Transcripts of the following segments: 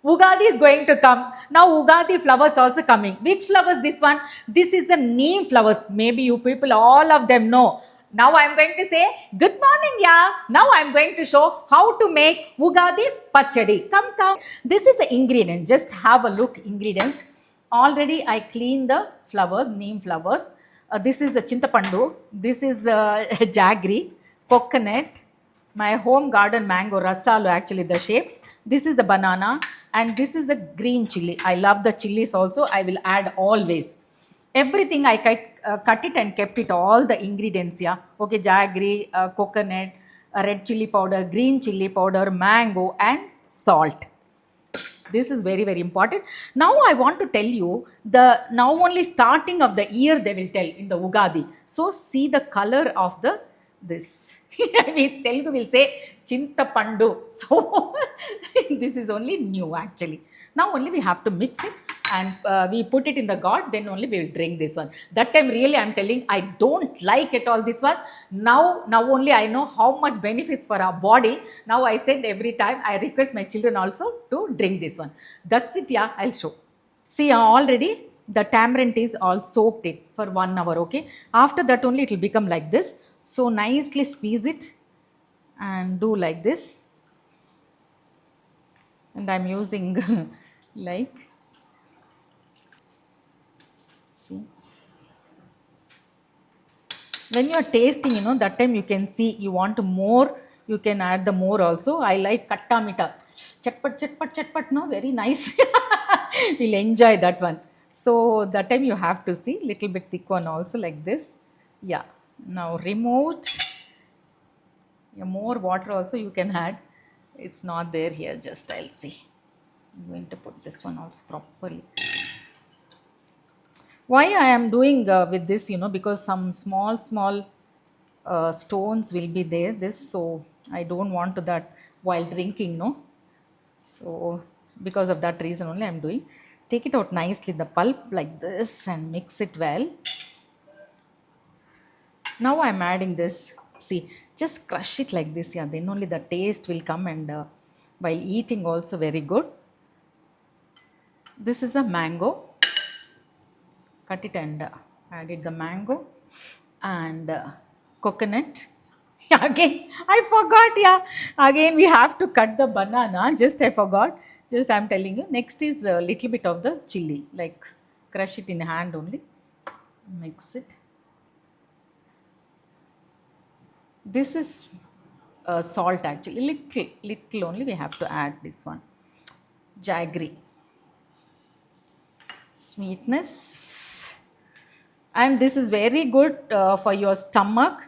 Ugadi is going to come. Now Ugadi flowers also coming. Which flowers this one? This is the neem flowers. Maybe you people, all of them know. Now I'm going to say, good morning, yeah. Now I'm going to show how to make Ugadi Pachadi. Come, come. This is the ingredient. Just have a look, ingredients. Already I clean the flower, neem flowers. This is the chintapandu. This is the jaggery, coconut, my home garden mango rasalu, actually the shape. This is the banana, and this is the green chili. I love the chilies also. I will add always. Everything I cut it and kept it, all the ingredients, yeah. Okay, jaggery, coconut, red chili powder, green chili powder, mango, and salt. This is very, very important. Now I want to tell you, the now only starting of the year they will tell in the Ugadi. So see the color of the this. We Telugu will say Chintapandu. So this is only new actually. Now only we have to mix it, and we put it in the god, then only we will drink this one. That time really I'm telling, I don't like at all this one. Now only I know how much benefits for our body. Now I said every time I request my children also to drink this one. That's it, yeah. I'll show. See, already the tamarind is all soaked it for 1 hour. Okay, after that only it will become like this. So nicely squeeze it and do like this. And I'm using like, see, when you are tasting, that time you can see you want more, you can add the more also. I like katta mita, chatpat chatpat chatpat, no, very nice. We'll enjoy that one. So that time you have to see little bit thick one also, like this. Yeah, now remove. Yeah, more water also you can add. It's not there here, just I'll see. I'm going to put this one also properly. Why I am doing with this, because some small stones will be there, this, so I don't want to that while drinking, no. So because of that reason only I'm doing. Take it out nicely, the pulp, like this, and mix it well. Now I'm adding this. See, just crush it like this, yeah, then only the taste will come, and while eating also very good. This is a mango. Cut it and add it the mango and coconut. Again I forgot, yeah, again we have to cut the banana. Just I forgot. Just I'm telling you. Next is a little bit of the chili, like crush it in hand only, mix it. This is salt actually, little only we have to add. This one, jaggery, sweetness, and this is very good for your stomach,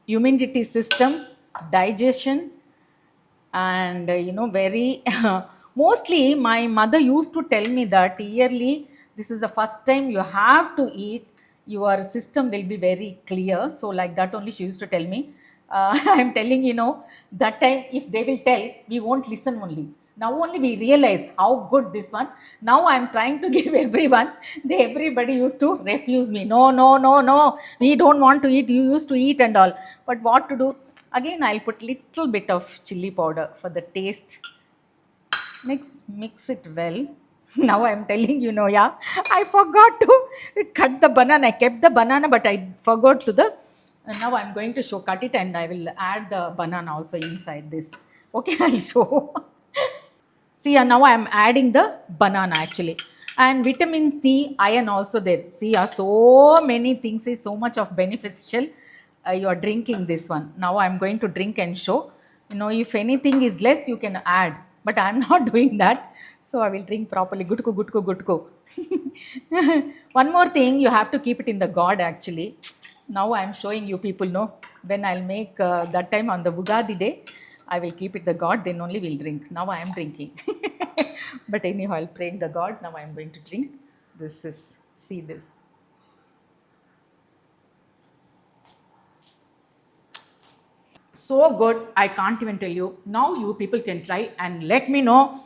immunity system, digestion, and very mostly my mother used to tell me that yearly this is the first time you have to eat, your system will be very clear. So like that only she used to tell me. I'm telling, that time if they will tell, we won't listen only. Now only we realize how good this one. Now I'm trying to give everyone. Everybody used to refuse me. No, no, no, no. We don't want to eat. You used to eat and all. But what to do? Again, I'll put little bit of chili powder for the taste. Mix it well. Now I'm telling, yeah, I forgot to cut the banana. I kept the banana, but I forgot to the. And now I'm going to show, cut it, and I will add the banana also inside this. Okay, I'll show. See, now I am adding the banana actually. And vitamin C, iron also there. See, so many things, is so much of beneficial. You are drinking this one. Now I am going to drink and show. If anything is less, you can add. But I am not doing that. So I will drink properly. Gutko, gutko, gutko. One more thing, you have to keep it in the god actually. Now I am showing you people, when I'll make that time on the Ugadi day, I will keep it the god, then only we'll drink. Now I am drinking. But anyhow, I'll pray the god. Now I am going to drink. This is, see this. So good, I can't even tell you. Now you people can try and let me know.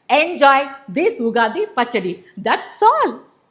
Enjoy this Ugadi Pachadi. That's all.